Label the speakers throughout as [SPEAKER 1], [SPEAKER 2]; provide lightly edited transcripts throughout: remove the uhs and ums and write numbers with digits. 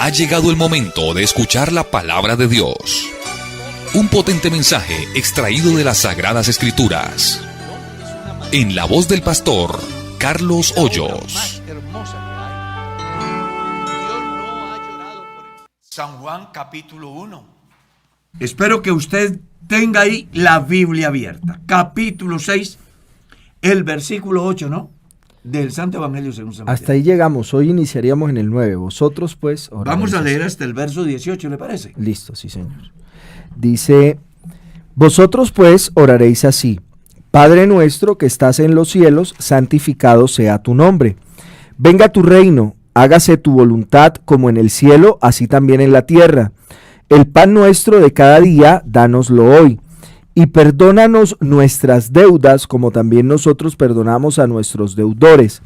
[SPEAKER 1] Ha llegado el momento de escuchar la palabra de Dios. Un potente mensaje extraído de las Sagradas Escrituras. En la voz del pastor Carlos Hoyos.
[SPEAKER 2] San Juan capítulo 1. Espero que usted tenga ahí la Biblia abierta. Capítulo 6, el versículo 8, ¿no? Del Santo Evangelio según San Mateo.
[SPEAKER 3] Hasta ahí llegamos. Hoy iniciaríamos en el 9. Vosotros pues oraréis.
[SPEAKER 2] Vamos a leer hasta el verso 18, ¿le parece?
[SPEAKER 3] Listo, sí señor. Dice: vosotros pues oraréis así: Padre nuestro que estás en los cielos, santificado sea tu nombre. Venga tu reino, hágase tu voluntad como en el cielo, así también en la tierra. El pan nuestro de cada día, dánoslo hoy. Y perdónanos nuestras deudas, como también nosotros perdonamos a nuestros deudores.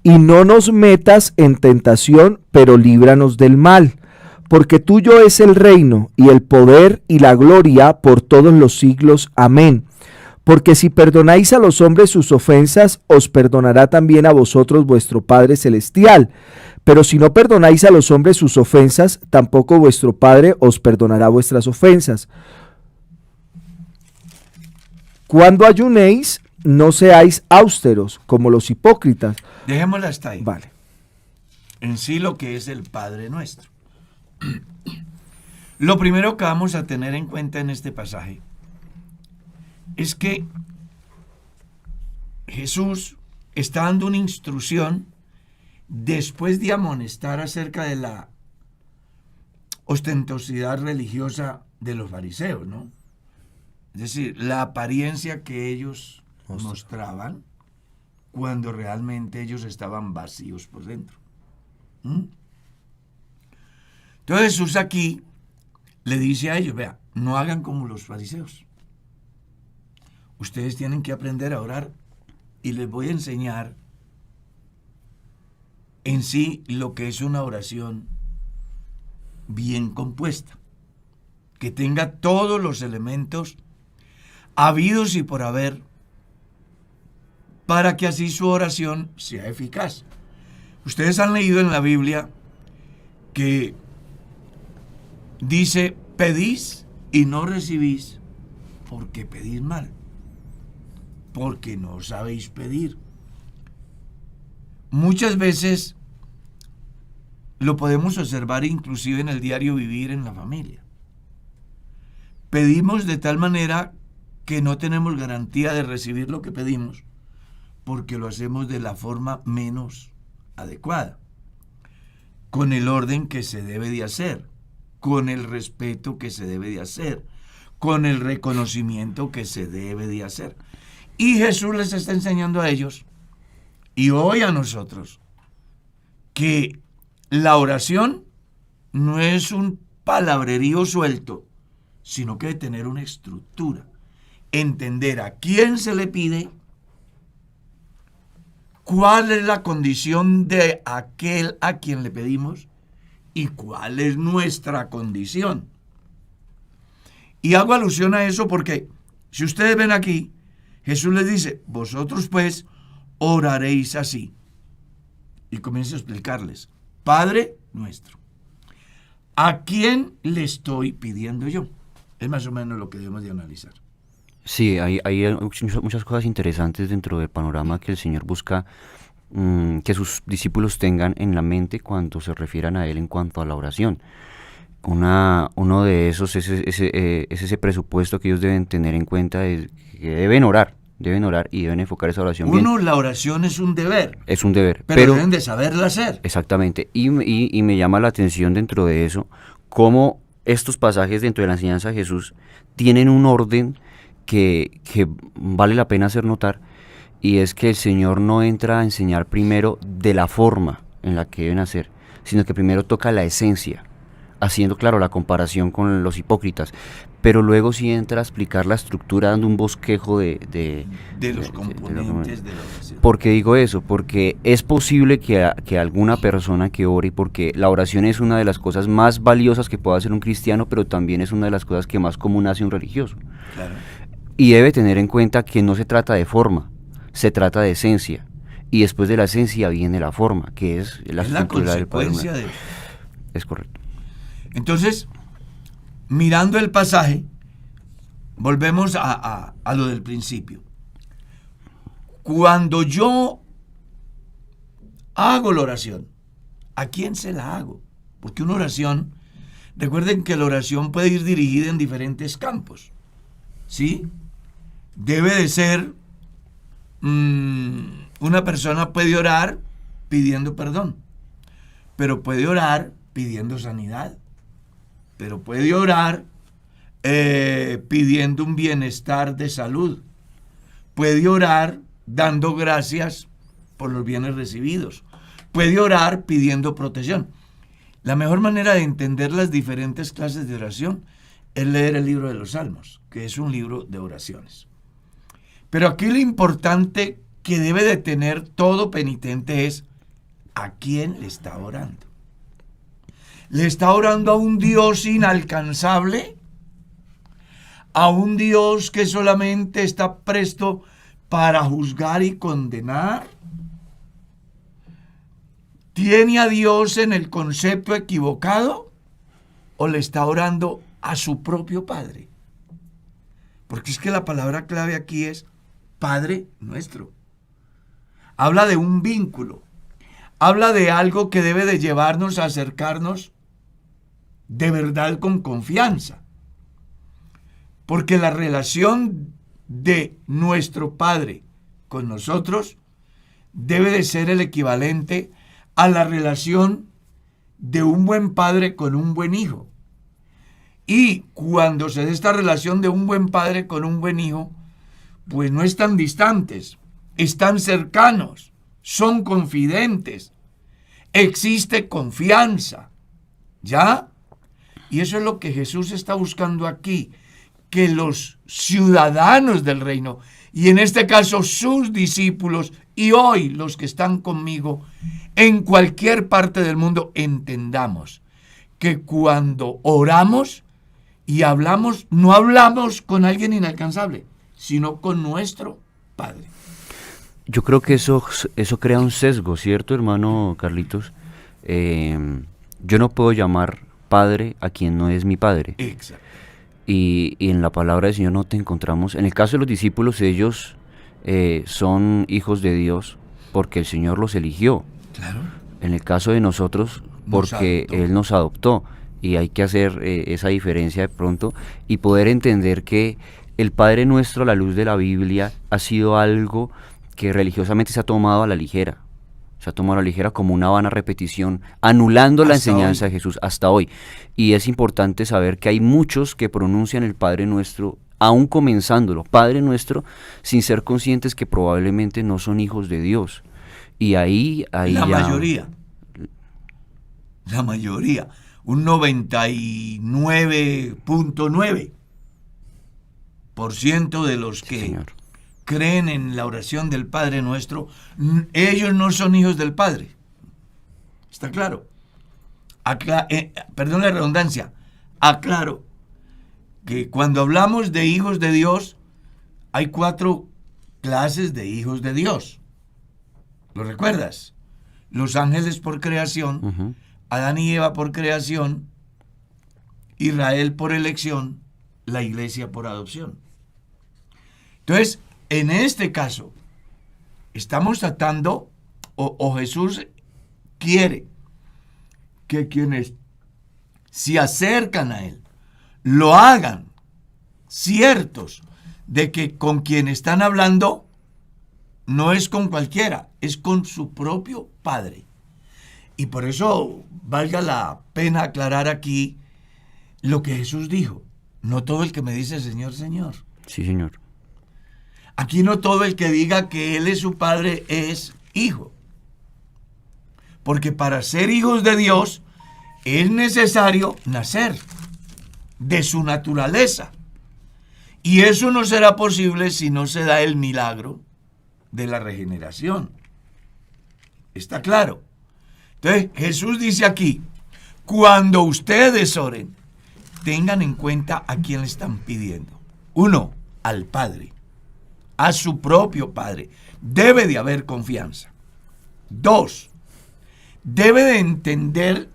[SPEAKER 3] Y no nos metas en tentación, pero líbranos del mal. Porque tuyo es el reino, y el poder, y la gloria, por todos los siglos. Amén. Porque si perdonáis a los hombres sus ofensas, os perdonará también a vosotros vuestro Padre Celestial. Pero si no perdonáis a los hombres sus ofensas, tampoco vuestro Padre os perdonará vuestras ofensas. Cuando ayunéis, no seáis austeros, como los hipócritas.
[SPEAKER 2] Dejémosla hasta ahí.
[SPEAKER 3] Vale.
[SPEAKER 2] En sí lo que es el Padre Nuestro. Lo primero que vamos a tener en cuenta en este pasaje es que Jesús está dando una instrucción después de amonestar acerca de la ostentosidad religiosa de los fariseos, ¿no? Es decir, la apariencia que ellos mostraban cuando realmente ellos estaban vacíos por dentro. Entonces Jesús aquí le dice a ellos: vea, no hagan como los fariseos. Ustedes tienen que aprender a orar y les voy a enseñar en sí lo que es una oración bien compuesta, que tenga todos los elementos habidos y por haber, para que así su oración sea eficaz. Ustedes han leído en la Biblia que dice: pedís y no recibís porque pedís mal, porque no sabéis pedir. Muchas veces lo podemos observar inclusive en el diario vivir en la familia. Pedimos de tal manera que no tenemos garantía de recibir lo que pedimos, porque lo hacemos de la forma menos adecuada, con el orden que se debe de hacer, con el respeto que se debe de hacer, con el reconocimiento que se debe de hacer. Y Jesús les está enseñando a ellos, y hoy a nosotros, que la oración no es un palabrerío suelto, sino que debe tener una estructura. Entender a quién se le pide, cuál es la condición de aquel a quien le pedimos y cuál es nuestra condición. Y hago alusión a eso porque, si ustedes ven aquí, Jesús les dice: vosotros pues oraréis así. Y comienza a explicarles: Padre nuestro. ¿A quién le estoy pidiendo yo? Es más o menos lo que debemos de analizar.
[SPEAKER 4] Sí, hay muchas cosas interesantes dentro del panorama que el Señor busca que sus discípulos tengan en la mente cuando se refieran a Él en cuanto a la oración. Uno de esos es ese presupuesto que ellos deben tener en cuenta, de que deben orar y deben enfocar esa oración bien.
[SPEAKER 2] La oración es un deber.
[SPEAKER 4] Es un deber.
[SPEAKER 2] Pero deben de saberla hacer.
[SPEAKER 4] Exactamente. Y me llama la atención dentro de eso, cómo estos pasajes dentro de la enseñanza de Jesús tienen un orden que vale la pena hacer notar, y es que el Señor no entra a enseñar primero de la forma en la que deben hacer, sino que primero toca la esencia, haciendo, claro, la comparación con los hipócritas, pero luego sí entra a explicar la estructura, dando un bosquejo de
[SPEAKER 2] los componentes de la oración.
[SPEAKER 4] ¿Por qué digo eso? Porque es posible que alguna persona que ore, porque la oración es una de las cosas más valiosas que puede hacer un cristiano, pero también es una de las cosas que más común hace un religioso.
[SPEAKER 2] Claro.
[SPEAKER 4] Y debe tener en cuenta que no se trata de forma, se trata de esencia. Y después de la esencia viene la forma, que es la estructura del Padre. Es correcto.
[SPEAKER 2] Entonces, mirando el pasaje, volvemos a lo del principio. Cuando yo hago la oración, ¿a quién se la hago? Porque una oración, recuerden que la oración puede ir dirigida en diferentes campos, ¿sí? Debe de ser, una persona puede orar pidiendo perdón, pero puede orar pidiendo sanidad, pero puede orar pidiendo un bienestar de salud, puede orar dando gracias por los bienes recibidos, puede orar pidiendo protección. La mejor manera de entender las diferentes clases de oración es leer el libro de los Salmos, que es un libro de oraciones. Pero aquí lo importante que debe de tener todo penitente es ¿a quién le está orando? ¿Le está orando a un Dios inalcanzable? ¿A un Dios que solamente está presto para juzgar y condenar? ¿Tiene a Dios en el concepto equivocado o le está orando a su propio Padre? Porque es que la palabra clave aquí es Padre nuestro. Habla de un vínculo, habla de algo que debe de llevarnos a acercarnos de verdad con confianza. Porque la relación de nuestro Padre con nosotros debe de ser el equivalente a la relación de un buen padre con un buen hijo. Y cuando se da esta relación de un buen padre con un buen hijo, pues no están distantes, están cercanos, son confidentes, existe confianza, ¿ya? Y eso es lo que Jesús está buscando aquí, que los ciudadanos del reino, y en este caso sus discípulos, y hoy los que están conmigo, en cualquier parte del mundo, entendamos que cuando oramos y hablamos, no hablamos con alguien inalcanzable, sino con nuestro Padre.
[SPEAKER 4] Yo creo que eso crea un sesgo, ¿cierto, hermano Carlitos? Yo no puedo llamar padre a quien no es mi padre.
[SPEAKER 2] Exacto.
[SPEAKER 4] Y en la palabra del Señor no te encontramos. En el caso de los discípulos, ellos son hijos de Dios porque el Señor los eligió.
[SPEAKER 2] Claro.
[SPEAKER 4] En el caso de nosotros, porque Él nos adoptó. Y hay que hacer esa diferencia de pronto y poder entender que el Padre Nuestro a la luz de la Biblia ha sido algo que religiosamente se ha tomado a la ligera. Se ha tomado a la ligera como una vana repetición, anulando la enseñanza de Jesús hasta hoy. Y es importante saber que hay muchos que pronuncian el Padre Nuestro, aún comenzándolo, Padre Nuestro, sin ser conscientes que probablemente no son hijos de Dios. Y ahí
[SPEAKER 2] la mayoría, un 99.9% de los que
[SPEAKER 4] Señor,
[SPEAKER 2] creen en la oración del Padre Nuestro, ellos no son hijos del Padre. ¿Está claro? Perdón la redundancia, aclaro que cuando hablamos de hijos de Dios, hay 4 clases de hijos de Dios. ¿Lo recuerdas? Los ángeles por creación, Adán y Eva por creación, Israel por elección, la iglesia por adopción. Entonces, en este caso, estamos tratando, o Jesús quiere que quienes se acercan a Él lo hagan ciertos de que con quien están hablando no es con cualquiera, es con su propio Padre. Y por eso valga la pena aclarar aquí lo que Jesús dijo. No todo el que me dice Señor, Señor.
[SPEAKER 4] sí, Señor.
[SPEAKER 2] Aquí no todo el que diga que Él es su Padre es hijo. Porque para ser hijos de Dios es necesario nacer de su naturaleza. Y eso no será posible si no se da el milagro de la regeneración. ¿Está claro? Entonces Jesús dice aquí, cuando ustedes oren, tengan en cuenta a quién le están pidiendo. 1, al Padre, a su propio Padre. Debe de haber confianza. 2, debe de entender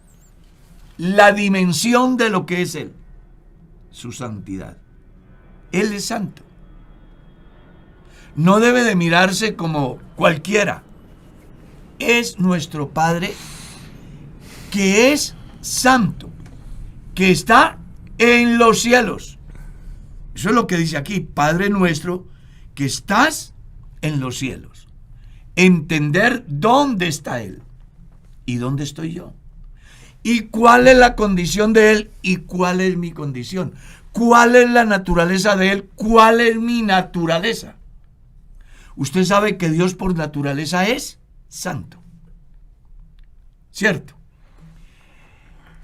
[SPEAKER 2] la dimensión de lo que es Él, su santidad. Él es santo. No debe de mirarse como cualquiera. Es nuestro Padre que es santo, que está en los cielos. Eso es lo que dice aquí, Padre nuestro, que estás en los cielos. Entender dónde está Él y dónde estoy yo. Y cuál es la condición de Él y cuál es mi condición. Cuál es la naturaleza de Él, cuál es mi naturaleza. Usted sabe que Dios por naturaleza es santo. ¿Cierto?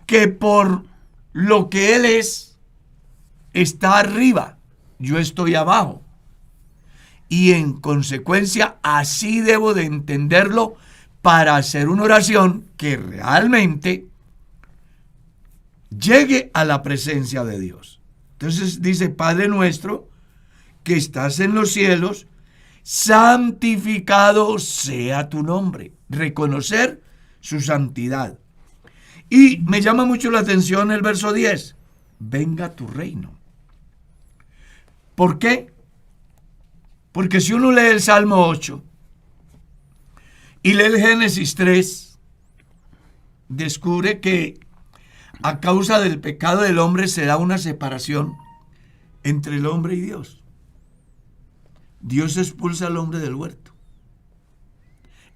[SPEAKER 2] Que por lo que Él es, está arriba, yo estoy abajo. Y en consecuencia, así debo de entenderlo para hacer una oración que realmente llegue a la presencia de Dios. Entonces dice, Padre nuestro, que estás en los cielos, santificado sea tu nombre. Reconocer su santidad. Y me llama mucho la atención el verso 10. Venga tu reino. ¿Por qué? Porque si uno lee el Salmo 8 y lee el Génesis 3, descubre que a causa del pecado del hombre se da una separación entre el hombre y Dios. Dios expulsa al hombre del huerto.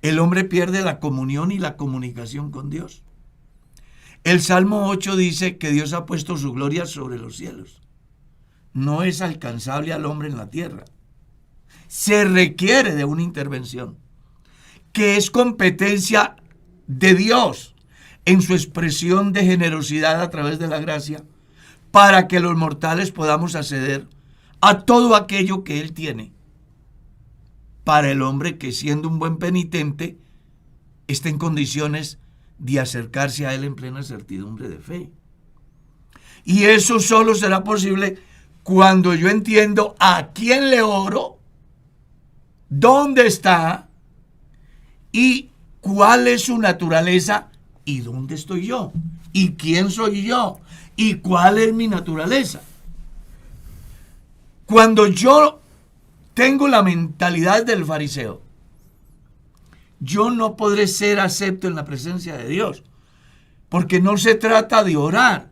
[SPEAKER 2] El hombre pierde la comunión y la comunicación con Dios. El Salmo 8 dice que Dios ha puesto su gloria sobre los cielos. No es alcanzable al hombre en la tierra. Se requiere de una intervención que es competencia de Dios en su expresión de generosidad a través de la gracia para que los mortales podamos acceder a todo aquello que Él tiene para el hombre que, siendo un buen penitente, esté en condiciones de acercarse a Él en plena certidumbre de fe. Y eso solo será posible cuando yo entiendo a quién le oro, dónde está y cuál es su naturaleza y dónde estoy yo y quién soy yo y cuál es mi naturaleza. Cuando yo tengo la mentalidad del fariseo, yo no podré ser acepto en la presencia de Dios, porque no se trata de orar,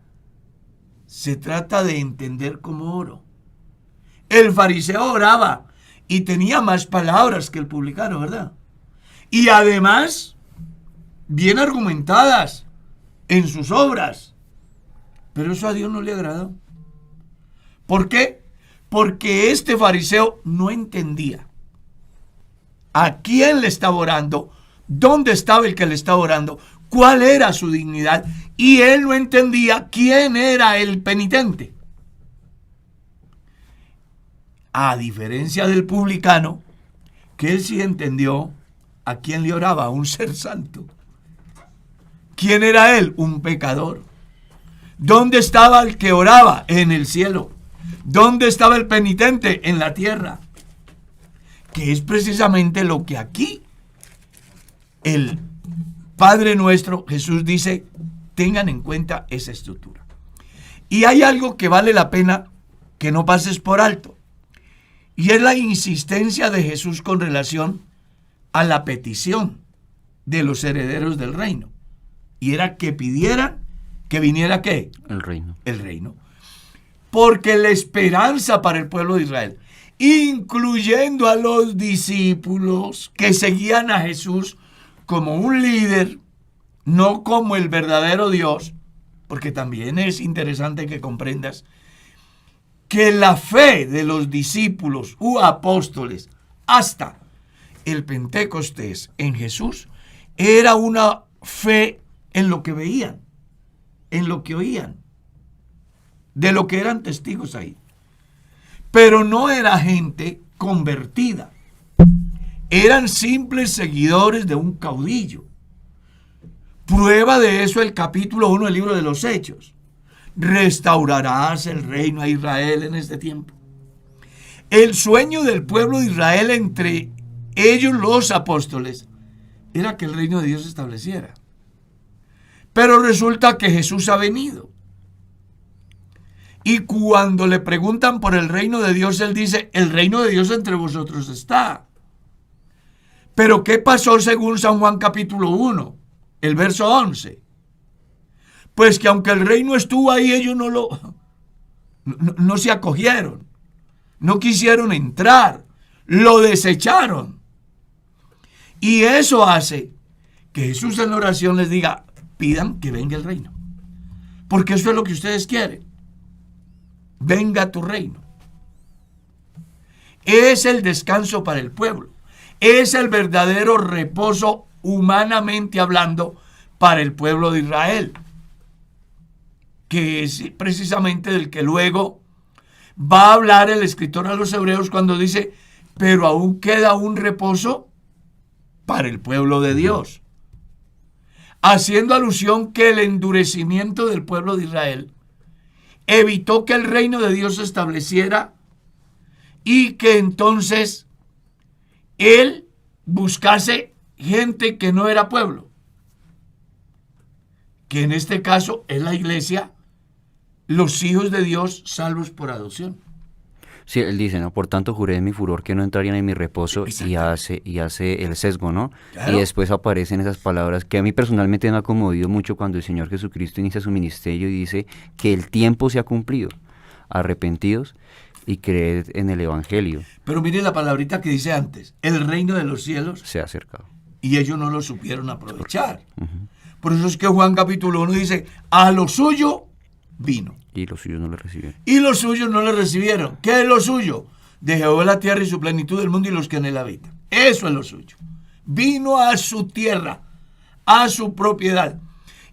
[SPEAKER 2] se trata de entender cómo oro. El fariseo oraba y tenía más palabras que el publicano, ¿verdad? Y además, bien argumentadas en sus obras. Pero eso a Dios no le agradó. ¿Por qué? Porque este fariseo no entendía a quién le estaba orando, dónde estaba el que le estaba orando, cuál era su dignidad, y él no entendía quién era el penitente. A diferencia del publicano, que él sí entendió a quién le oraba, a un ser santo. ¿Quién era él? Un pecador. ¿Dónde estaba el que oraba? En el cielo. ¿Dónde estaba el penitente? En la tierra. Que es precisamente lo que aquí el Padre nuestro, Jesús dice, tengan en cuenta esa estructura. Y hay algo que vale la pena que no pases por alto. Y es la insistencia de Jesús con relación a la petición de los herederos del reino. Y era que pidieran que viniera ¿qué?
[SPEAKER 4] El reino.
[SPEAKER 2] El reino. Porque la esperanza para el pueblo de Israel, incluyendo a los discípulos que seguían a Jesús como un líder, no como el verdadero Dios, porque también es interesante que comprendas que la fe de los discípulos u apóstoles hasta el Pentecostés en Jesús era una fe en lo que veían, en lo que oían, de lo que eran testigos ahí. Pero no era gente convertida, eran simples seguidores de un caudillo. Prueba de eso el capítulo 1 del libro de los Hechos. Restaurarás el reino a Israel en este tiempo. El sueño del pueblo de Israel, entre ellos los apóstoles, era que el reino de Dios se estableciera. Pero resulta que Jesús ha venido. Y cuando le preguntan por el reino de Dios, él dice, el reino de Dios entre vosotros está. Pero ¿qué pasó según San Juan capítulo 1, el verso 11? Pues que aunque el reino estuvo ahí, ellos no se acogieron, no quisieron entrar, lo desecharon. Y eso hace que Jesús en la oración les diga, pidan que venga el reino, porque eso es lo que ustedes quieren. Venga tu reino. Es el descanso para el pueblo. Es el verdadero reposo, humanamente hablando, para el pueblo de Israel, que es precisamente del que luego va a hablar el escritor a los hebreos cuando dice, pero aún queda un reposo para el pueblo de Dios, haciendo alusión que el endurecimiento del pueblo de Israel evitó que el reino de Dios se estableciera y que entonces él buscase gente que no era pueblo, que en este caso es la iglesia, los hijos de Dios salvos por adopción.
[SPEAKER 4] Sí, él dice, ¿no? Por tanto juré en mi furor que no entrarían en mi reposo, y hace el sesgo, ¿no? Claro. Y después aparecen esas palabras que a mí personalmente me ha conmovido mucho cuando el Señor Jesucristo inicia su ministerio y dice que el tiempo se ha cumplido, arrepentidos y creed en el Evangelio.
[SPEAKER 2] Pero mire la palabrita que dice antes, el reino de los cielos
[SPEAKER 4] se ha acercado.
[SPEAKER 2] Y ellos no lo supieron aprovechar. Por eso es que Juan capítulo 1 dice, a lo suyo vino.
[SPEAKER 4] Y los suyos no le recibieron.
[SPEAKER 2] Y los suyos no le recibieron. ¿Qué es lo suyo? De Jehová la tierra y su plenitud del mundo y los que en él habitan. Eso es lo suyo. Vino a su tierra, a su propiedad.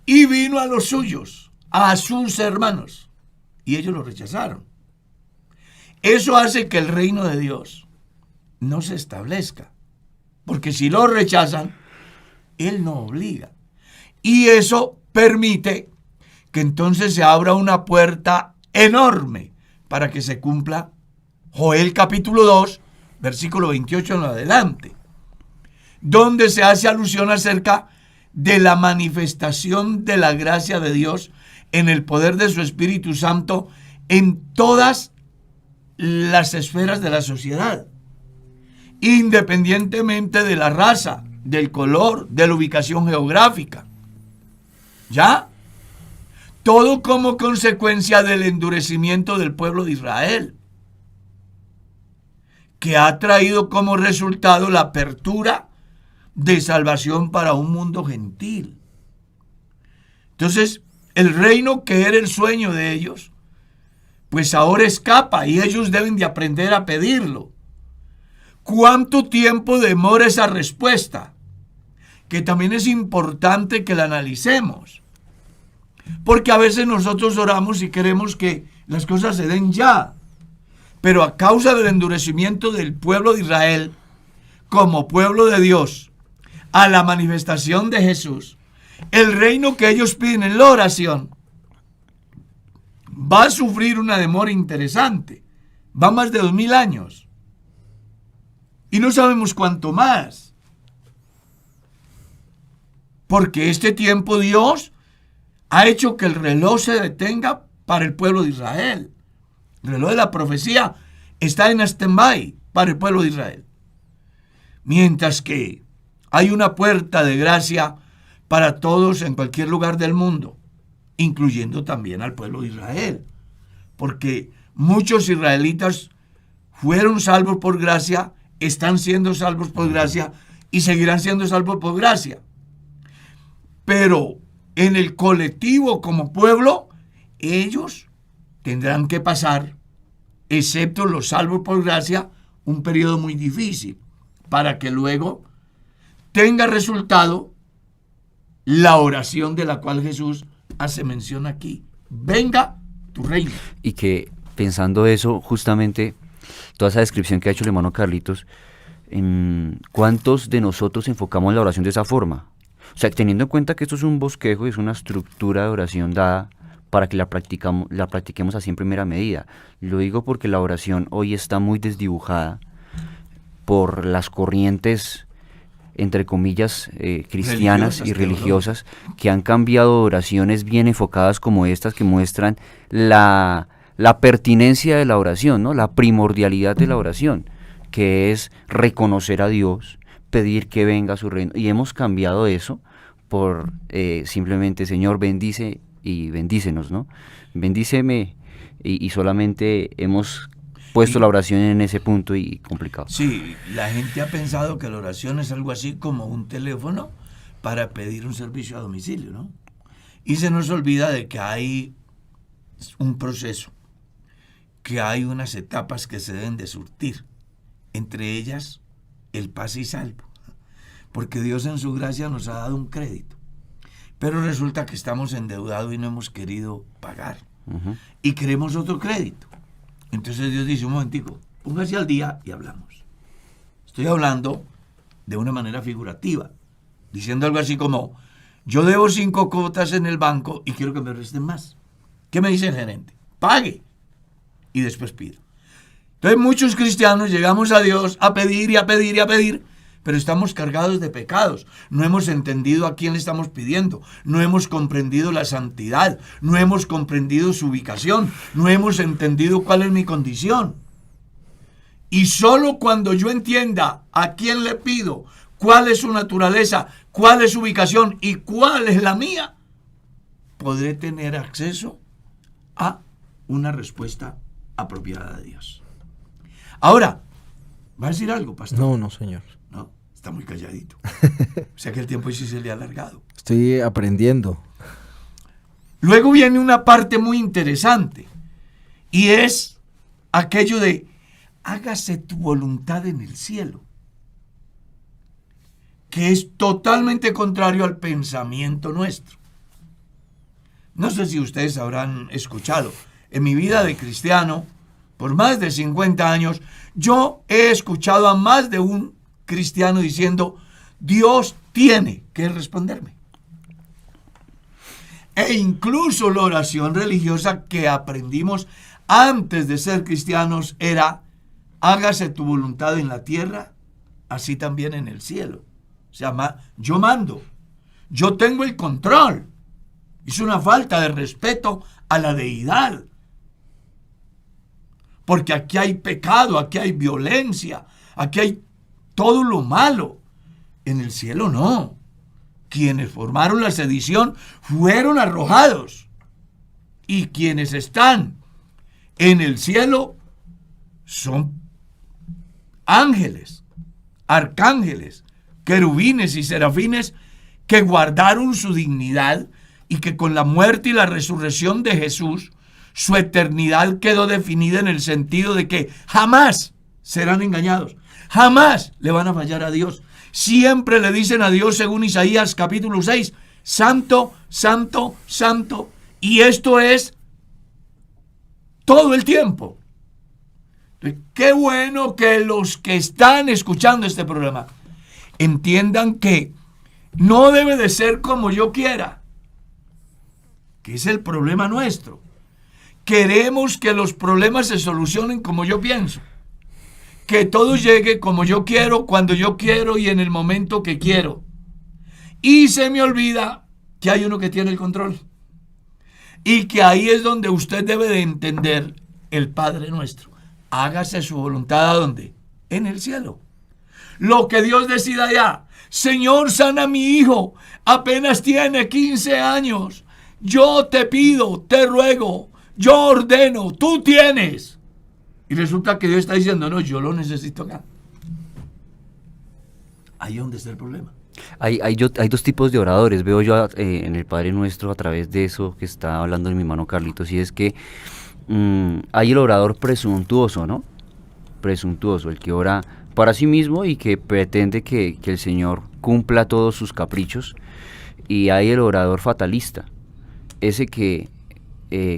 [SPEAKER 2] Y vino a los suyos, a sus hermanos. Y ellos lo rechazaron. Eso hace que el reino de Dios no se establezca. Porque si lo rechazan, él no obliga. Y eso permite que entonces se abra una puerta enorme para que se cumpla Joel capítulo 2, versículo 28 en adelante, donde se hace alusión acerca de la manifestación de la gracia de Dios en el poder de su Espíritu Santo en todas las esferas de la sociedad, independientemente de la raza, del color, de la ubicación geográfica. ¿Ya? Todo como consecuencia del endurecimiento del pueblo de Israel, que ha traído como resultado la apertura de salvación para un mundo gentil. Entonces, el reino que era el sueño de ellos, pues ahora escapa y ellos deben de aprender a pedirlo. ¿Cuánto tiempo demora esa respuesta? Que también es importante que la analicemos. Porque a veces nosotros oramos y queremos que las cosas se den ya. Pero a causa del endurecimiento del pueblo de Israel, como pueblo de Dios, a la manifestación de Jesús, el reino que ellos piden en la oración va a sufrir una demora interesante. Va más de 2000 años. Y no sabemos cuánto más. Porque este tiempo Dios ha hecho que el reloj se detenga para el pueblo de Israel. El reloj de la profecía está en stand-by para el pueblo de Israel. Mientras que hay una puerta de gracia para todos en cualquier lugar del mundo, incluyendo también al pueblo de Israel. Porque muchos israelitas fueron salvos por gracia, están siendo salvos por gracia y seguirán siendo salvos por gracia. Pero en el colectivo como pueblo, ellos tendrán que pasar, excepto los salvos por gracia, un periodo muy difícil para que luego tenga resultado la oración de la cual Jesús hace mención aquí. Venga tu reino.
[SPEAKER 4] Y que pensando eso, justamente, toda esa descripción que ha hecho el hermano Carlitos, ¿cuántos de nosotros enfocamos la oración de esa forma? O sea, teniendo en cuenta que esto es un bosquejo, es una estructura de oración dada para que la practiquemos así en primera medida. Lo digo porque la oración hoy está muy desdibujada por las corrientes entre comillas, cristianas y
[SPEAKER 2] religiosas,
[SPEAKER 4] religiosas, que han cambiado oraciones bien enfocadas como estas, que muestran la pertinencia de la oración, ¿no? La primordialidad de la oración, que es reconocer a Dios, pedir que venga su reino, y hemos cambiado eso por simplemente, Señor, bendice y bendícenos, ¿no? Bendíceme, y solamente hemos puesto la oración en ese punto y complicado.
[SPEAKER 2] Sí, la gente ha pensado que la oración es algo así como un teléfono para pedir un servicio a domicilio, ¿no? Y se nos olvida de que hay un proceso, que hay unas etapas que se deben de surtir, entre ellas el paz y salvo, porque Dios en su gracia nos ha dado un crédito, pero resulta que estamos endeudados y no hemos querido pagar, y queremos otro crédito. Entonces Dios dice, un momentico, póngase al día y hablamos. Estoy hablando de una manera figurativa, diciendo algo así como, yo debo 5 cuotas en el banco y quiero que me resten más. ¿Qué me dice el gerente? Pague y después pida. Entonces muchos cristianos llegamos a Dios a pedir y a pedir y a pedir, pero estamos cargados de pecados. No hemos entendido a quién le estamos pidiendo, no hemos comprendido la santidad, no hemos comprendido su ubicación, no hemos entendido cuál es mi condición. Y solo cuando yo entienda a quién le pido, cuál es su naturaleza, cuál es su ubicación y cuál es la mía, podré tener acceso a una respuesta apropiada de Dios. Ahora, ¿va a decir algo, pastor?
[SPEAKER 3] No, señor.
[SPEAKER 2] No, está muy calladito. O sea que el tiempo sí se le ha alargado.
[SPEAKER 3] Estoy aprendiendo.
[SPEAKER 2] Luego viene una parte muy interesante y es aquello de hágase tu voluntad en el cielo, que es totalmente contrario al pensamiento nuestro. No sé si ustedes habrán escuchado, en mi vida de cristiano, por más de 50 años, yo he escuchado a más de un cristiano diciendo, Dios tiene que responderme. E incluso la oración religiosa que aprendimos antes de ser cristianos era, hágase tu voluntad en la tierra, así también en el cielo. O sea, yo mando, yo tengo el control. Es una falta de respeto a la deidad. Porque aquí hay pecado, aquí hay violencia, aquí hay todo lo malo. En el cielo no. Quienes formaron la sedición fueron arrojados. Y quienes están en el cielo son ángeles, arcángeles, querubines y serafines que guardaron su dignidad y que con la muerte y la resurrección de Jesús, su eternidad quedó definida en el sentido de que jamás serán engañados, jamás le van a fallar a Dios. Siempre le dicen a Dios, según Isaías capítulo 6, santo, santo, santo. Y esto es todo el tiempo. Qué bueno que los que están escuchando este programa entiendan que no debe de ser como yo quiera, que es el problema nuestro. Queremos que los problemas se solucionen como yo pienso, que todo llegue como yo quiero, cuando yo quiero y en el momento que quiero. Y se me olvida que hay uno que tiene el control y que ahí es donde usted debe de entender el Padre Nuestro. Hágase su voluntad, ¿a dónde? En el cielo. Lo que Dios decida allá. Señor, sana a mi hijo, apenas tiene 15 años. Yo te pido, te ruego, yo ordeno, tú tienes. Y resulta que Dios está diciendo, no, yo lo necesito acá. Ahí es donde está el problema.
[SPEAKER 4] Hay dos tipos de oradores, veo yo en el Padre Nuestro a través de eso que está hablando mi hermano Carlitos, y es que hay el orador presuntuoso, ¿no? Presuntuoso, el que ora para sí mismo y que pretende que el Señor cumpla todos sus caprichos, y hay el orador fatalista, ese que,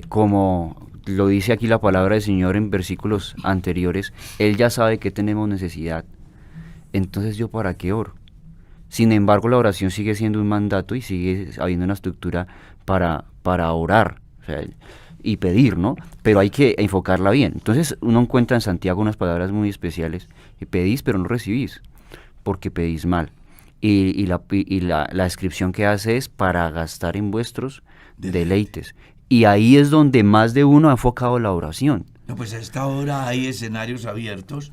[SPEAKER 4] como lo dice aquí la palabra del Señor en versículos anteriores, Él ya sabe que tenemos necesidad, entonces yo para qué oro. Sin embargo, la oración sigue siendo un mandato y sigue habiendo una estructura para orar, o sea, y pedir, ¿no? Pero hay que enfocarla bien. Entonces uno encuentra en Santiago unas palabras muy especiales: pedís pero no recibís, porque pedís mal. la descripción que hace es para gastar en vuestros deleites. Y ahí es donde más de uno ha enfocado la oración.
[SPEAKER 2] No, pues a esta hora hay escenarios abiertos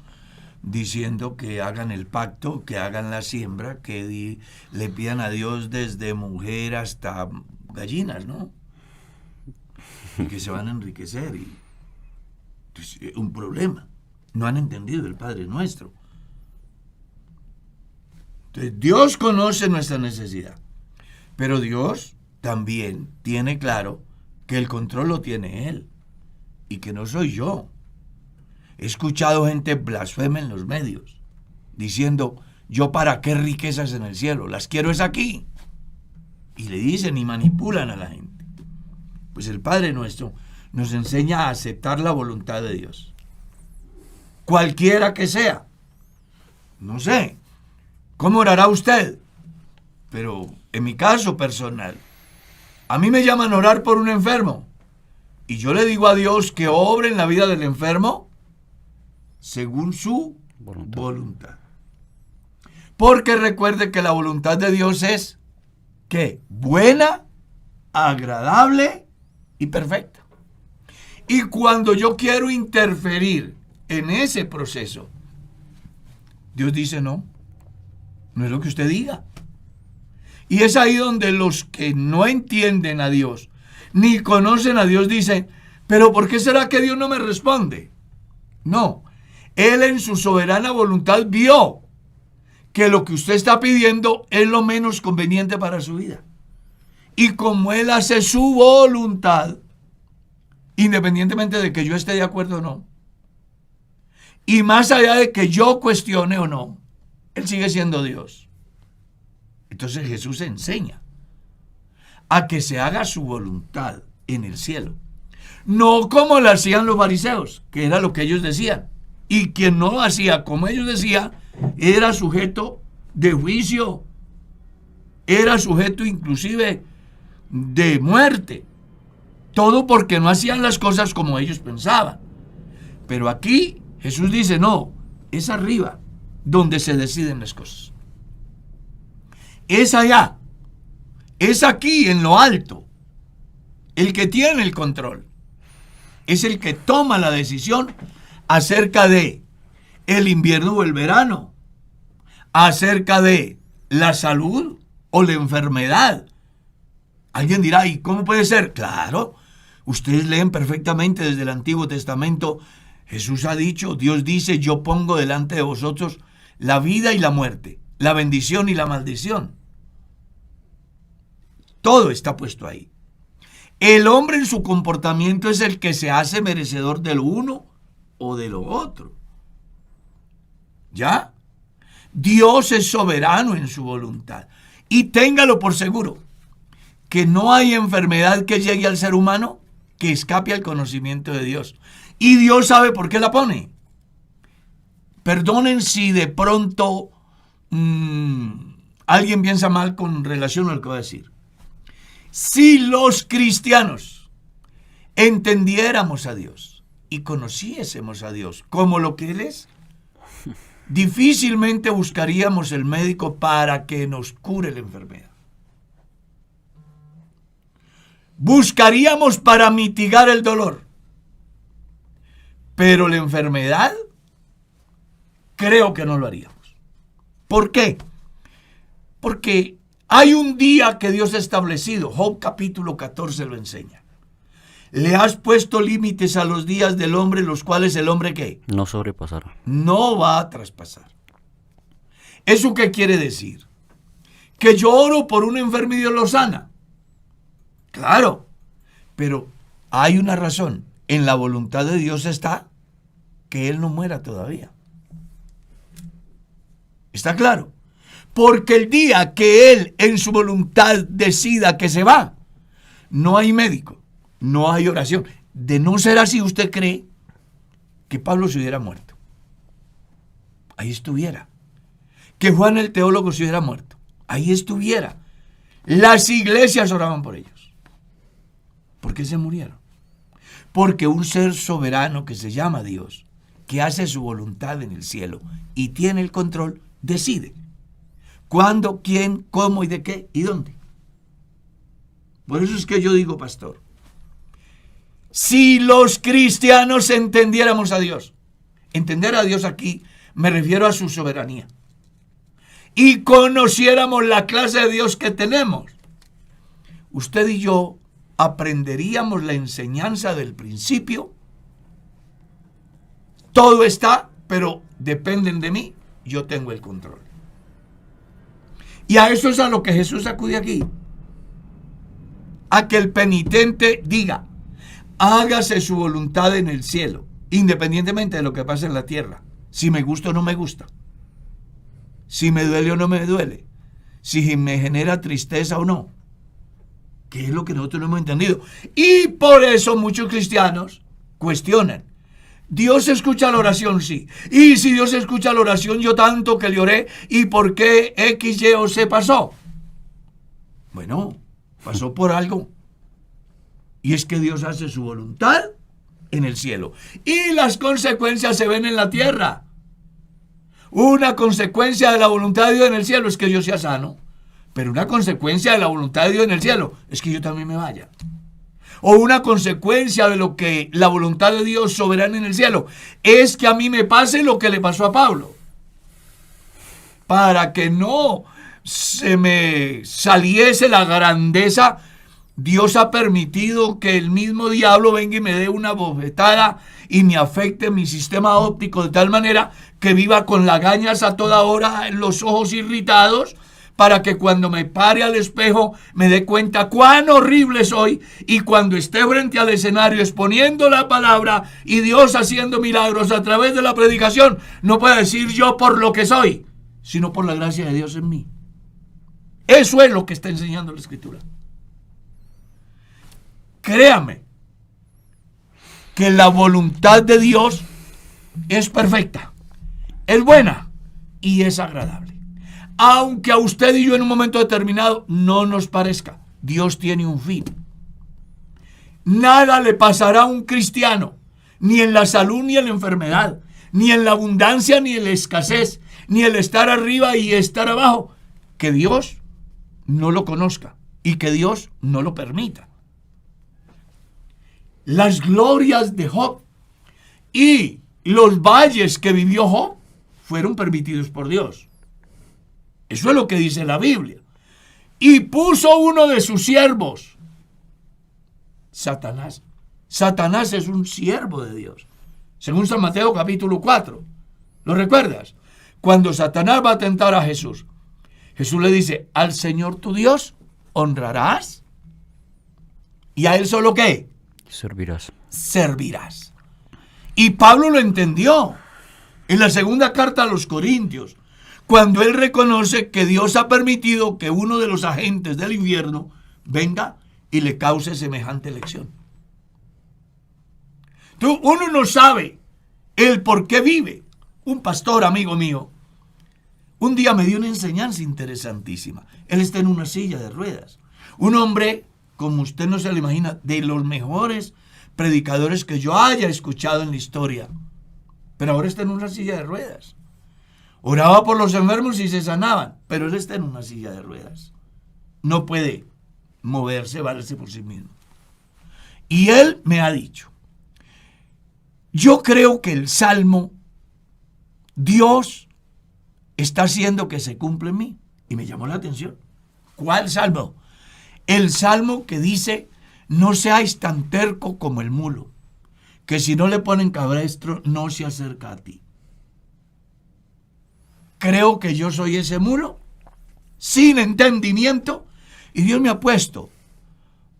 [SPEAKER 2] diciendo que hagan el pacto, que hagan la siembra, que le pidan a Dios desde mujer hasta gallinas, ¿no? Y que se van a enriquecer. Y pues, un problema. No han entendido el Padre Nuestro. Entonces, Dios conoce nuestra necesidad, pero Dios también tiene claro que el control lo tiene Él y que no soy yo. He escuchado gente blasfema en los medios diciendo: yo para qué riquezas en el cielo, las quiero es aquí. Y le dicen y manipulan a la gente. Pues el Padre Nuestro nos enseña a aceptar la voluntad de Dios, cualquiera que sea. No sé cómo orará usted, pero en mi caso personal, a mí me llaman a orar por un enfermo y yo le digo a Dios que obre en la vida del enfermo según su voluntad. Porque recuerde que la voluntad de Dios es, ¿qué? Buena, agradable y perfecta. Y cuando yo quiero interferir en ese proceso, Dios dice: no es lo que usted diga. Y es ahí donde los que no entienden a Dios, ni conocen a Dios, dicen: pero ¿por qué será que Dios no me responde? No, Él en su soberana voluntad vio que lo que usted está pidiendo es lo menos conveniente para su vida. Y como Él hace su voluntad, independientemente de que yo esté de acuerdo o no, y más allá de que yo cuestione o no, Él sigue siendo Dios. Entonces Jesús enseña a que se haga su voluntad en el cielo, no como lo hacían los fariseos, que era lo que ellos decían, y quien no lo hacía como ellos decían era sujeto de juicio, era sujeto inclusive de muerte, todo porque no hacían las cosas como ellos pensaban. Pero aquí Jesús dice: no, es arriba donde se deciden las cosas. Es allá, es aquí en lo alto. El que tiene el control es el que toma la decisión acerca de el invierno o el verano, acerca de la salud o la enfermedad. Alguien dirá: ¿y cómo puede ser? Claro, ustedes leen perfectamente desde el Antiguo Testamento. Jesús ha dicho, Dios dice: yo pongo delante de vosotros la vida y la muerte, la bendición y la maldición. Todo está puesto ahí. El hombre en su comportamiento es el que se hace merecedor de lo uno o de lo otro. ¿Ya? Dios es soberano en su voluntad. Y téngalo por seguro, que no hay enfermedad que llegue al ser humano que escape al conocimiento de Dios. Y Dios sabe por qué la pone. Perdonen si de pronto alguien piensa mal con relación a lo que voy a decir. Si los cristianos entendiéramos a Dios y conociésemos a Dios como lo que Él es, difícilmente buscaríamos el médico para que nos cure la enfermedad. Buscaríamos para mitigar el dolor. Pero la enfermedad, creo que no lo haríamos. ¿Por qué? Porque hay un día que Dios ha establecido. Job capítulo 14 lo enseña. Le has puesto límites a los días del hombre, los cuales el hombre, ¿qué?
[SPEAKER 4] No sobrepasará.
[SPEAKER 2] No va a traspasar. ¿Eso qué quiere decir? Que yo oro por un enfermo y Dios lo sana. Claro, pero hay una razón. En la voluntad de Dios está que Él no muera todavía. ¿Está claro? Porque el día que Él en su voluntad decida que se va, no hay médico, no hay oración. De no ser así, ¿usted cree que Pablo se hubiera muerto? Ahí estuviera. Que Juan el teólogo se hubiera muerto. Ahí estuviera. Las iglesias oraban por ellos. ¿Por qué se murieron? Porque un ser soberano que se llama Dios, que hace su voluntad en el cielo y tiene el control, decide. ¿Cuándo? ¿Quién? ¿Cómo? ¿Y de qué? ¿Y dónde? Por eso es que yo digo, pastor, si los cristianos entendiéramos a Dios, entender a Dios aquí me refiero a su soberanía, y conociéramos la clase de Dios que tenemos, usted y yo aprenderíamos la enseñanza del principio. Todo está, pero dependen de mí, yo tengo el control. Y a eso es a lo que Jesús acude aquí. A que el penitente diga, hágase su voluntad en el cielo, independientemente de lo que pase en la tierra. Si me gusta o no me gusta. Si me duele o no me duele. Si me genera tristeza o no. Que es lo que nosotros no hemos entendido. Y por eso muchos cristianos cuestionan. Dios escucha la oración, sí. Y si Dios escucha la oración, yo tanto que le oré, ¿y por qué X, Y o Z pasó? Bueno, pasó por algo. Y es que Dios hace su voluntad en el cielo. Y las consecuencias se ven en la tierra. Una consecuencia de la voluntad de Dios en el cielo es que yo sea sano. Pero una consecuencia de la voluntad de Dios en el cielo es que yo también me vaya. O una consecuencia de lo que la voluntad de Dios soberana en el cielo es que a mí me pase lo que le pasó a Pablo. Para que no se me saliese la grandeza, Dios ha permitido que el mismo diablo venga y me dé una bofetada y me afecte mi sistema óptico de tal manera que viva con lagañas a toda hora, los ojos irritados, para que cuando me pare al espejo me dé cuenta cuán horrible soy, y cuando esté frente al escenario exponiendo la palabra y Dios haciendo milagros a través de la predicación, no pueda decir yo por lo que soy, sino por la gracia de Dios en mí. Eso es lo que está enseñando la Escritura. Créame que la voluntad de Dios es perfecta, es buena y es agradable. Aunque a usted y yo en un momento determinado no nos parezca, Dios tiene un fin. Nada le pasará a un cristiano, ni en la salud ni en la enfermedad, ni en la abundancia ni en la escasez, ni el estar arriba y estar abajo, que Dios no lo conozca y que Dios no lo permita. Las glorias de Job y los valles que vivió Job fueron permitidos por Dios. Eso es lo que dice la Biblia. Y puso uno de sus siervos, Satanás. Satanás es un siervo de Dios. Según San Mateo capítulo 4. ¿Lo recuerdas? Cuando Satanás va a tentar a Jesús, Jesús le dice, al Señor tu Dios honrarás. ¿Y a él solo qué?
[SPEAKER 4] Servirás.
[SPEAKER 2] Servirás. Y Pablo lo entendió en la segunda carta a los Corintios, cuando él reconoce que Dios ha permitido que uno de los agentes del infierno venga y le cause semejante lección. Uno no sabe el por qué vive. Un pastor amigo mío un día me dio una enseñanza interesantísima. Él está en una silla de ruedas. Un hombre, como usted no se lo imagina, de los mejores predicadores que yo haya escuchado en la historia. Pero ahora está en una silla de ruedas. Oraba por los enfermos y se sanaban, pero él está en una silla de ruedas. No puede moverse, valerse por sí mismo. Y él me ha dicho, yo creo que el Salmo, Dios está haciendo que se cumpla en mí. Y me llamó la atención. ¿Cuál Salmo? El Salmo que dice, no seáis tan terco como el mulo, que si no le ponen cabestro, no se acerca a ti. Creo que yo soy ese mulo, sin entendimiento, y Dios me ha puesto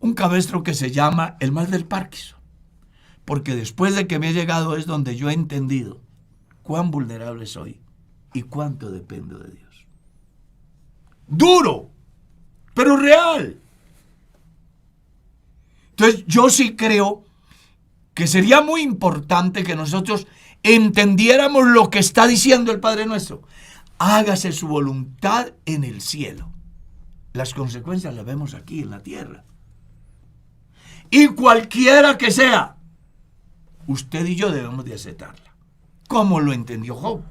[SPEAKER 2] un cabestro que se llama el mal del Parkinson, porque después de que me he llegado es donde yo he entendido cuán vulnerable soy y cuánto dependo de Dios. Duro, pero real. Entonces yo sí creo que sería muy importante que nosotros entendiéramos lo que está diciendo el Padre Nuestro. Hágase su voluntad en el cielo. Las consecuencias las vemos aquí en la tierra. Y cualquiera que sea, usted y yo debemos de aceptarla. ¿Cómo lo entendió Job?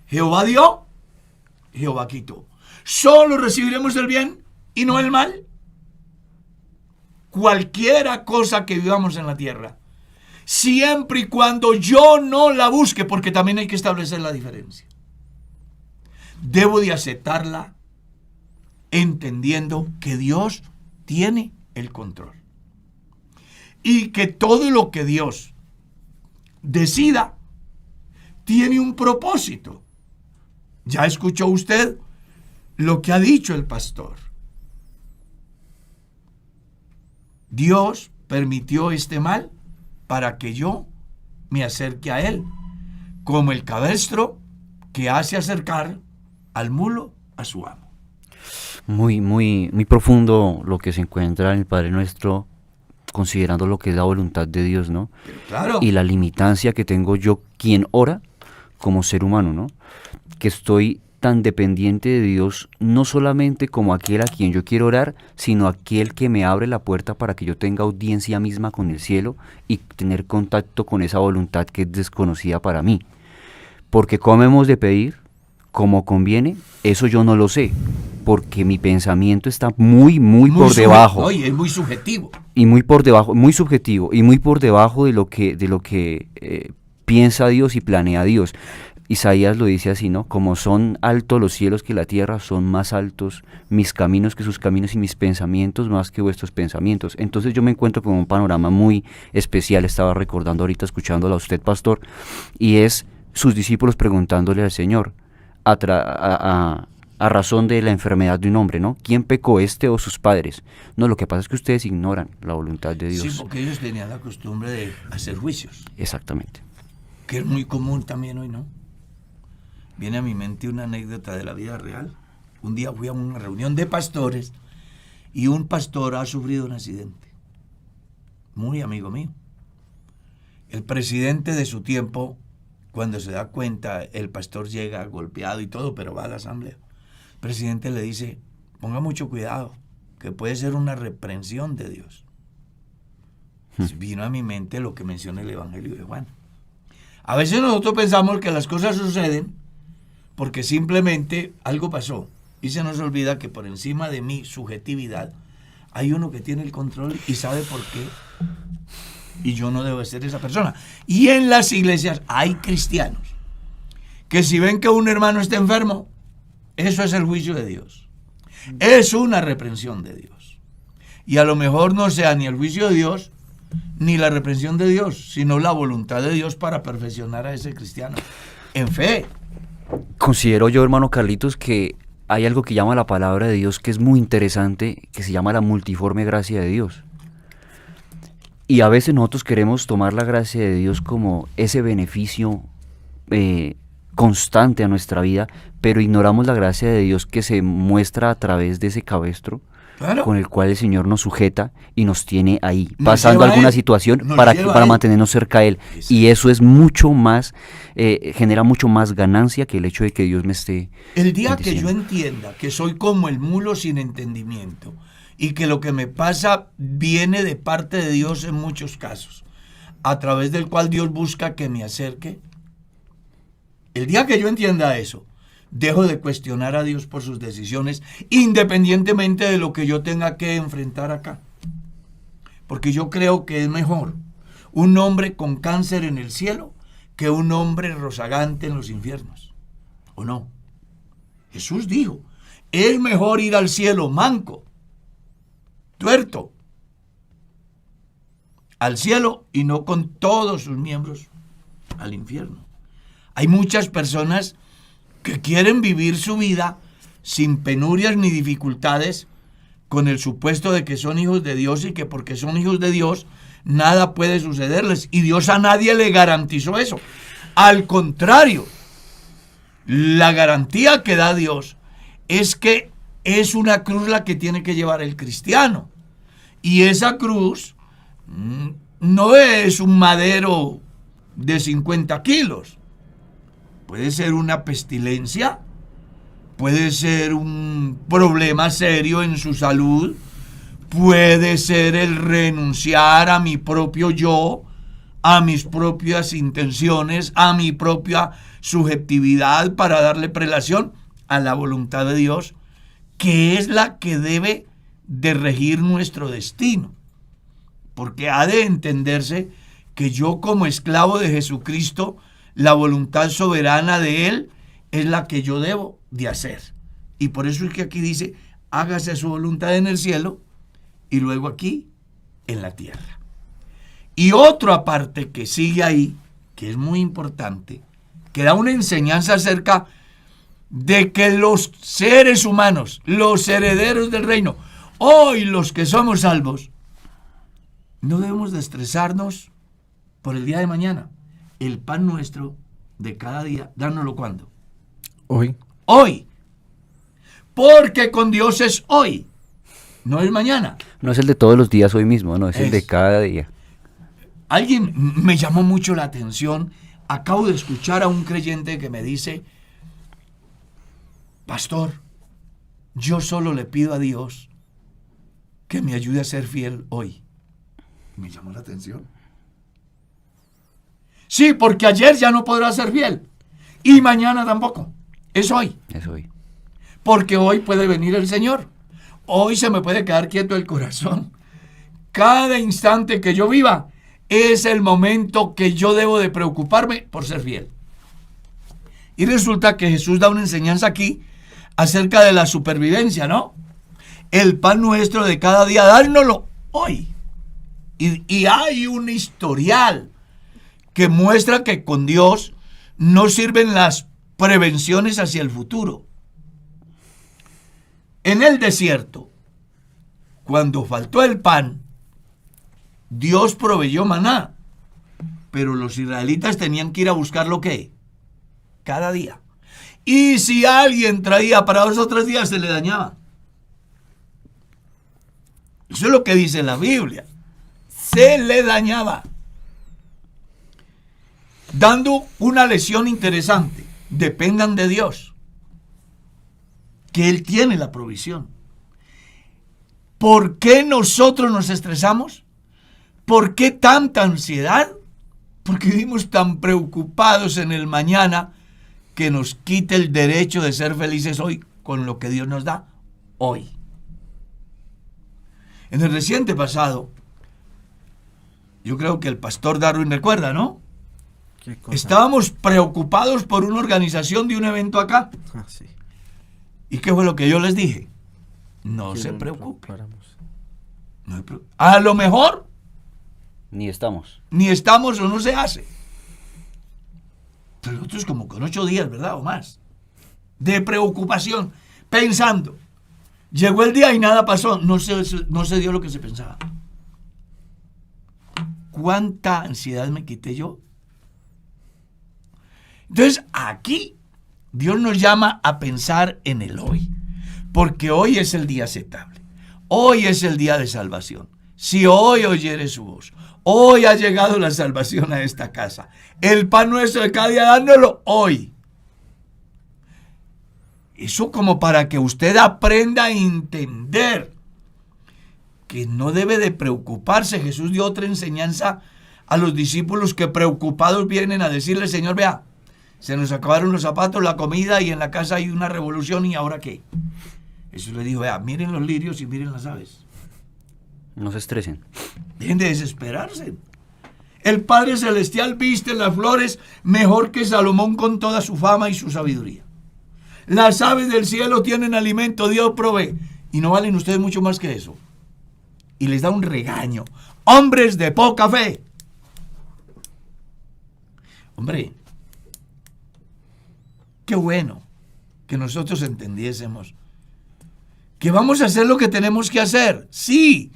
[SPEAKER 2] Jehová dio, Jehová quitó. solo recibiremos el bien y no el mal. Cualquiera cosa que vivamos en la tierra, siempre y cuando yo no la busque, porque también hay que establecer la diferencia, debo de aceptarla entendiendo que Dios tiene el control y que todo lo que Dios decida tiene un propósito. Ya escuchó usted lo que ha dicho el pastor. Dios permitió este mal para que yo me acerque a él, como el cabestro que hace acercar al mulo a su amo.
[SPEAKER 4] Muy, muy, muy profundo lo que se encuentra en el Padre Nuestro, considerando lo que es la voluntad de Dios, ¿no?
[SPEAKER 2] Pero claro.
[SPEAKER 4] Y la limitancia que tengo yo, quien ora, como ser humano, ¿no? Que estoy tan dependiente de Dios, no solamente como aquel a quien yo quiero orar, sino aquel que me abre la puerta para que yo tenga audiencia misma con el cielo y tener contacto con esa voluntad que es desconocida para mí. Porque cómo hemos de pedir, como conviene, eso yo no lo sé, porque mi pensamiento está muy por debajo.
[SPEAKER 2] No, y es muy subjetivo.
[SPEAKER 4] Y muy por debajo, muy subjetivo, y muy por debajo de lo que piensa Dios y planea Dios. Isaías lo dice así, ¿no? Como son altos los cielos que la tierra, son más altos mis caminos que sus caminos y mis pensamientos más que vuestros pensamientos. Entonces yo me encuentro con un panorama muy especial, estaba recordando ahorita escuchándolo a usted, pastor, y es sus discípulos preguntándole al Señor a razón de la enfermedad de un hombre, ¿no? ¿Quién pecó, este o sus padres? No, lo que pasa es que ustedes ignoran la voluntad de Dios.
[SPEAKER 2] Sí, porque ellos tenían la costumbre de hacer juicios.
[SPEAKER 4] Exactamente.
[SPEAKER 2] Que es muy común también hoy, ¿no? Viene a mi mente una anécdota de la vida real. Un día fui a una reunión de pastores y un pastor ha sufrido un accidente. Muy amigo mío. El presidente de su tiempo, cuando se da cuenta, el pastor llega golpeado y todo, pero va a la asamblea. El presidente le dice, ponga mucho cuidado, que puede ser una reprensión de Dios. Vino a mi mente lo que menciona el Evangelio de Juan. A veces nosotros pensamos que las cosas suceden porque simplemente algo pasó y se nos olvida que por encima de mi subjetividad hay uno que tiene el control y sabe por qué, y yo no debo ser esa persona. Y en las iglesias hay cristianos que si ven que un hermano está enfermo, eso es el juicio de Dios, es una reprensión de Dios, y a lo mejor no sea ni el juicio de Dios ni la reprensión de Dios, sino la voluntad de Dios para perfeccionar a ese cristiano en fe.
[SPEAKER 4] Considero yo, hermano Carlitos, que hay algo que llama la palabra de Dios que es muy interesante, que se llama la multiforme gracia de Dios. Y a veces nosotros queremos tomar la gracia de Dios como ese beneficio constante a nuestra vida, pero ignoramos la gracia de Dios que se muestra a través de ese cabestro, claro, con el cual el Señor nos sujeta y nos tiene ahí, pasando alguna situación para mantenernos cerca de Él. Exacto. Y eso es mucho más, genera mucho más ganancia que el hecho de que Dios me esté
[SPEAKER 2] el día
[SPEAKER 4] bendiciendo.
[SPEAKER 2] Que yo entienda que soy como el mulo sin entendimiento y que lo que me pasa viene de parte de Dios en muchos casos, a través del cual Dios busca que me acerque, el día que yo entienda eso, dejo de cuestionar a Dios por sus decisiones, independientemente de lo que yo tenga que enfrentar acá. Porque yo creo que es mejor un hombre con cáncer en el cielo que un hombre rozagante en los infiernos. ¿O no? Jesús dijo, es mejor ir al cielo manco, tuerto, al cielo y no con todos sus miembros al infierno. Hay muchas personas que quieren vivir su vida sin penurias ni dificultades, con el supuesto de que son hijos de Dios y que porque son hijos de Dios nada puede sucederles, y Dios a nadie le garantizó eso. Al contrario, la garantía que da Dios es que es una cruz la que tiene que llevar el cristiano, y esa cruz no es un madero de 50 kilos. Puede ser una pestilencia, puede ser un problema serio en su salud, puede ser el renunciar a mi propio yo, a mis propias intenciones, a mi propia subjetividad para darle prelación a la voluntad de Dios, que es la que debe de regir nuestro destino. Porque ha de entenderse que yo, como esclavo de Jesucristo, la voluntad soberana de Él es la que yo debo de hacer. Y por eso es que aquí dice, hágase su voluntad en el cielo y luego aquí en la tierra. Y otro aparte que sigue ahí, que es muy importante, que da una enseñanza acerca de que los seres humanos, los herederos del reino, hoy los que somos salvos, no debemos de estresarnos por el día de mañana. El pan nuestro de cada día, dánoslo ¿cuándo?
[SPEAKER 3] Hoy.
[SPEAKER 2] Hoy. Porque con Dios es hoy, no es mañana.
[SPEAKER 4] No es el de todos los días hoy mismo, no, es el de cada día.
[SPEAKER 2] Alguien me llamó mucho la atención. Acabo de escuchar a un creyente que me dice, pastor, yo solo le pido a Dios que me ayude a ser fiel hoy. Me llamó la atención. Sí, porque ayer ya no podrá ser fiel y mañana tampoco. Es hoy.
[SPEAKER 4] Es hoy.
[SPEAKER 2] Porque hoy puede venir el Señor. Hoy se me puede quedar quieto el corazón. Cada instante que yo viva es el momento que yo debo de preocuparme por ser fiel. Y resulta que Jesús da una enseñanza aquí acerca de la supervivencia, ¿no? El pan nuestro de cada día, dárnoslo hoy. Y hay un historial que muestra que con Dios no sirven las prevenciones hacia el futuro. En el desierto, cuando faltó el pan, Dios proveyó maná, pero los israelitas tenían que ir a buscarlo ¿qué? Cada día. Y si alguien traía para 2 o 3 días, se le dañaba. Eso es lo que dice la Biblia. Se le dañaba. Dando una lección interesante. Dependan de Dios, que Él tiene la provisión. ¿Por qué nosotros nos estresamos? ¿Por qué tanta ansiedad? Porque vivimos tan preocupados en el mañana que nos quita el derecho de ser felices hoy con lo que Dios nos da hoy. En el reciente pasado, yo creo que el pastor Darwin recuerda, ¿no?
[SPEAKER 3] ¿Qué cosa?
[SPEAKER 2] Estábamos preocupados por una organización de un evento acá.
[SPEAKER 3] Ah, sí.
[SPEAKER 2] ¿Y qué fue lo que yo les dije? No
[SPEAKER 3] Que
[SPEAKER 2] se
[SPEAKER 3] nos
[SPEAKER 2] preocupe.
[SPEAKER 3] preocupáramos.
[SPEAKER 2] A lo mejor
[SPEAKER 4] Ni estamos.
[SPEAKER 2] ni estamos o no se hace. Pero nosotros como con 8 días, ¿verdad? O más. De preocupación, pensando. Llegó el día y nada pasó. No se dio lo que se pensaba. ¿Cuánta ansiedad me quité yo? Entonces, aquí Dios nos llama a pensar en el hoy. Porque hoy es el día aceptable. Hoy es el día de salvación. Si hoy oyere su voz, hoy ha llegado la salvación a esta casa. El pan nuestro de cada día, dándolo hoy. Eso como para que usted aprenda a entender que no debe de preocuparse. Jesús dio otra enseñanza a los discípulos que preocupados vienen a decirle, Señor, vea, se nos acabaron los zapatos, la comida y en la casa hay una revolución y ¿ahora qué? Jesús le dijo, vea, miren los lirios y miren las aves.
[SPEAKER 4] No se estresen.
[SPEAKER 2] Dejen de desesperarse. El Padre Celestial viste las flores mejor que Salomón con toda su fama y su sabiduría. Las aves del cielo tienen alimento, Dios provee. Y no valen ustedes mucho más que eso. Y les da un regaño. Hombres de poca fe. Hombre, qué bueno que nosotros entendiésemos que vamos a hacer lo que tenemos que hacer. Sí,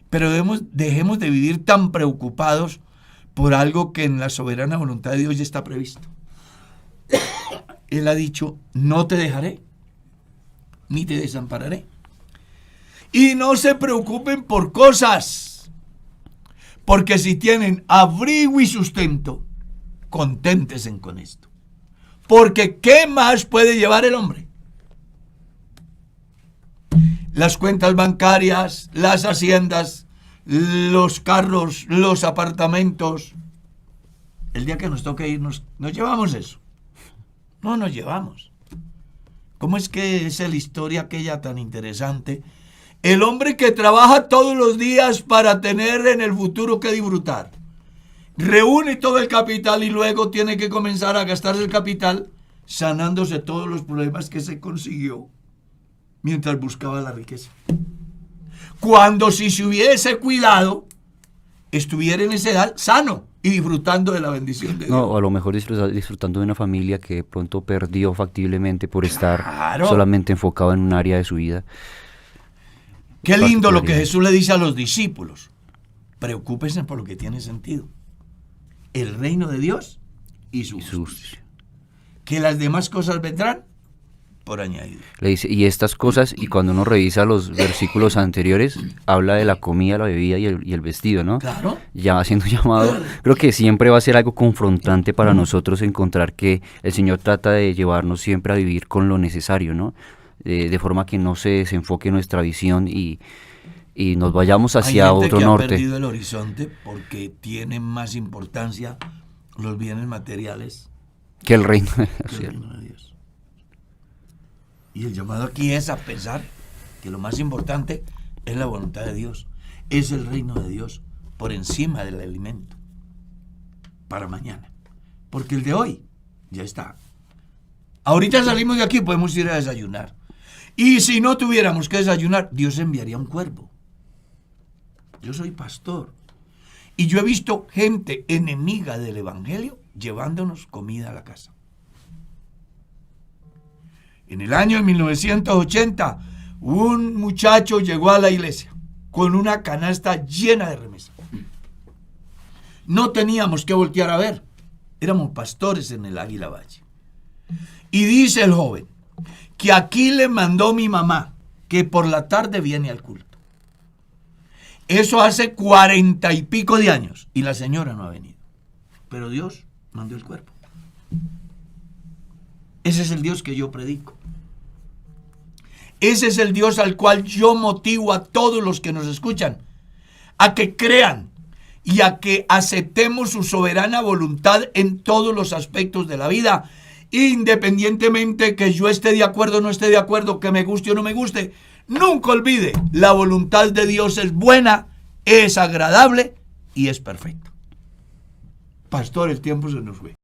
[SPEAKER 2] pero dejemos de vivir tan preocupados por algo que en la soberana voluntad de Dios ya está previsto. Él ha dicho, no te dejaré, ni te desampararé. Y no se preocupen por cosas, porque si tienen abrigo y sustento, conténtense con esto. Porque ¿qué más puede llevar el hombre? Las cuentas bancarias, las haciendas, los carros, los apartamentos. El día que nos toque irnos, ¿nos llevamos eso? No nos llevamos. ¿Cómo es que es la historia aquella tan interesante? El hombre que trabaja todos los días para tener en el futuro que disfrutar. Reúne todo el capital y luego tiene que comenzar a gastarse el capital sanándose todos los problemas que se consiguió mientras buscaba la riqueza. Cuando si se hubiese cuidado, estuviera en esa edad sano y disfrutando de la bendición de Dios.
[SPEAKER 4] No, a lo mejor disfrutando de una familia que de pronto perdió factiblemente por estar
[SPEAKER 2] Claro.
[SPEAKER 4] solamente enfocado en un área de su vida.
[SPEAKER 2] Qué lindo lo que Jesús le dice a los discípulos. Preocúpense por lo que tiene sentido. El reino de Dios y su justicia. Que las demás cosas vendrán por añadir.
[SPEAKER 4] Le dice, y estas cosas, y cuando uno revisa los versículos anteriores, habla de la comida, la bebida y el vestido, ¿no?
[SPEAKER 2] Claro.
[SPEAKER 4] Ya haciendo llamado, creo que siempre va a ser algo confrontante para nosotros encontrar que el Señor trata de llevarnos siempre a vivir con lo necesario, ¿no? De forma que no se desenfoque nuestra visión y nos vayamos hacia
[SPEAKER 2] Hay gente
[SPEAKER 4] otro
[SPEAKER 2] que
[SPEAKER 4] norte.
[SPEAKER 2] ha perdido el horizonte porque tienen más importancia los bienes materiales
[SPEAKER 4] Que el reino de
[SPEAKER 2] que
[SPEAKER 4] los
[SPEAKER 2] el
[SPEAKER 4] cielos.
[SPEAKER 2] reino de Dios. Y el llamado aquí es a pensar que lo más importante es la voluntad de Dios, es el reino de Dios por encima del alimento para mañana, porque el de hoy ya está. Ahorita salimos de aquí, podemos ir a desayunar, y si no tuviéramos que desayunar, Dios enviaría un cuervo. Yo soy pastor y yo he visto gente enemiga del evangelio llevándonos comida a la casa. En el año 1980, un muchacho llegó a la iglesia con una canasta llena de remesas. No teníamos que voltear a ver. Éramos pastores en el Águila Valle. Y dice el joven que aquí le mandó mi mamá que por la tarde viene al culto. Eso hace 40 y pico de años y la señora no ha venido. Pero Dios mandó el cuerpo. Ese es el Dios que yo predico. Ese es el Dios al cual yo motivo a todos los que nos escuchan a que crean y a que aceptemos su soberana voluntad en todos los aspectos de la vida, independientemente que yo esté de acuerdo o no esté de acuerdo, que me guste o no me guste. Nunca olvide, la voluntad de Dios es buena, es agradable y es perfecta. Pastor, el tiempo se nos fue.